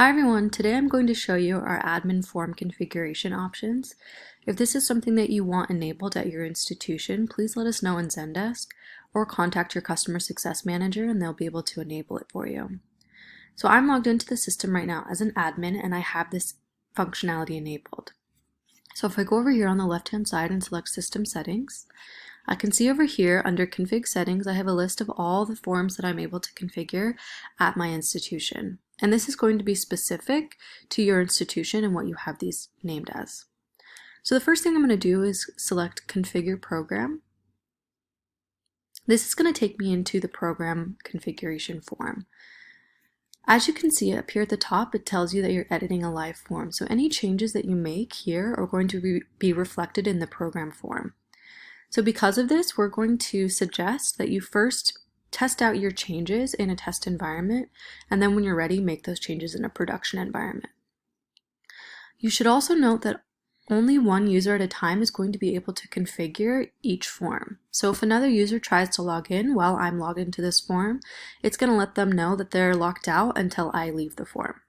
Hi everyone, today I'm going to show you our admin form configuration options. If this is something that you want enabled at your institution, please let us know in Zendesk or contact your customer success manager and they'll be able to enable it for you. So I'm logged into the system right now as an admin and I have this functionality enabled. So if I go over here on the left hand side and select System Settings, I can see over here under Config Settings I have a list of all the forms that I'm able to configure at my institution. And this is going to be specific to your institution and what you have these named as. So the first thing I'm going to do is select Configure Program. This is going to take me into the program configuration form. As you can see up here at the top, it tells you that you're editing a live form. So any changes that you make here are going to be reflected in the program form. So because of this, we're going to suggest that you first test out your changes in a test environment, and then when you're ready, make those changes in a production environment. You should also note that only one user at a time is going to be able to configure each form. So if another user tries to log in while I'm logged into this form, it's going to let them know that they're locked out until I leave the form.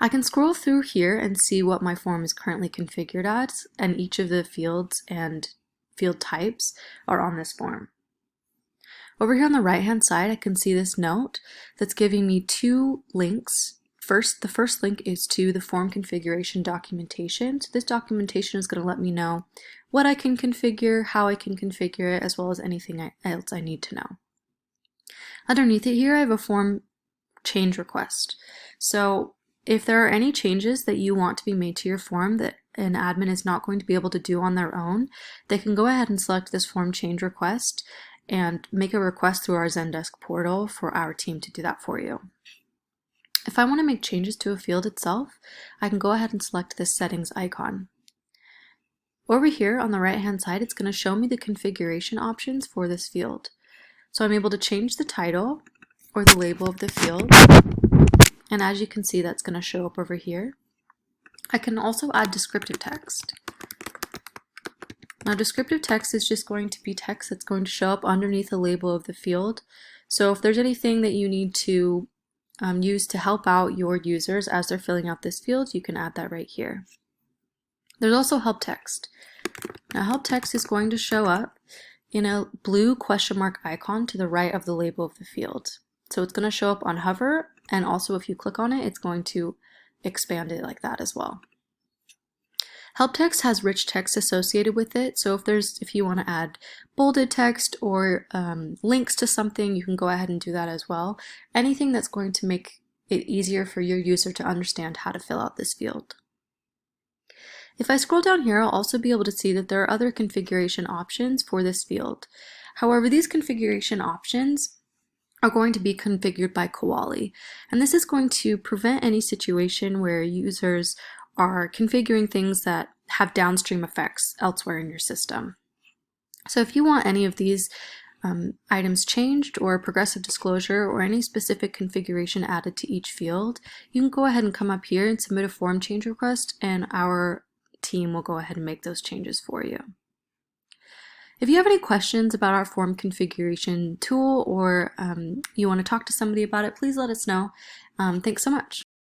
I can scroll through here and see what my form is currently configured as, and each of the fields and field types are on this form. Over here on the right hand side, I can see this note that's giving me two links. The first link is to the form configuration documentation. So this documentation is going to let me know what I can configure, how I can configure it, as well as anything else I need to know. Underneath it here, I have a form change request. So if there are any changes that you want to be made to your form that an admin is not going to be able to do on their own, they can go ahead and select this form change request and make a request through our Zendesk portal for our team to do that for you. If I want to make changes to a field itself, I can go ahead and select this settings icon. Over here on the right hand side, it's going to show me the configuration options for this field. So I'm able to change the title or the label of the field, and as you can see, that's going to show up over here. I can also add descriptive text. Now descriptive text is just going to be text that's going to show up underneath the label of the field. So if there's anything that you need to use to help out your users as they're filling out this field, you can add that right here. There's also help text. Now help text is going to show up in a blue question mark icon to the right of the label of the field. So it's going to show up on hover, and also if you click on it, it's going to expand it like that as well. Help text has rich text associated with it, so if you want to add bolded text or links to something, you can go ahead and do that as well. Anything that's going to make it easier for your user to understand how to fill out this field. If I scroll down here, I'll also be able to see that there are other configuration options for this field. However, these configuration options are going to be configured by Kuali, and this is going to prevent any situation where users are configuring things that have downstream effects elsewhere in your system. So if you want any of these items changed or progressive disclosure or any specific configuration added to each field, you can go ahead and come up here and submit a form change request, and our team will go ahead and make those changes for you. If you have any questions about our form configuration tool or you want to talk to somebody about it, please let us know. Thanks so much.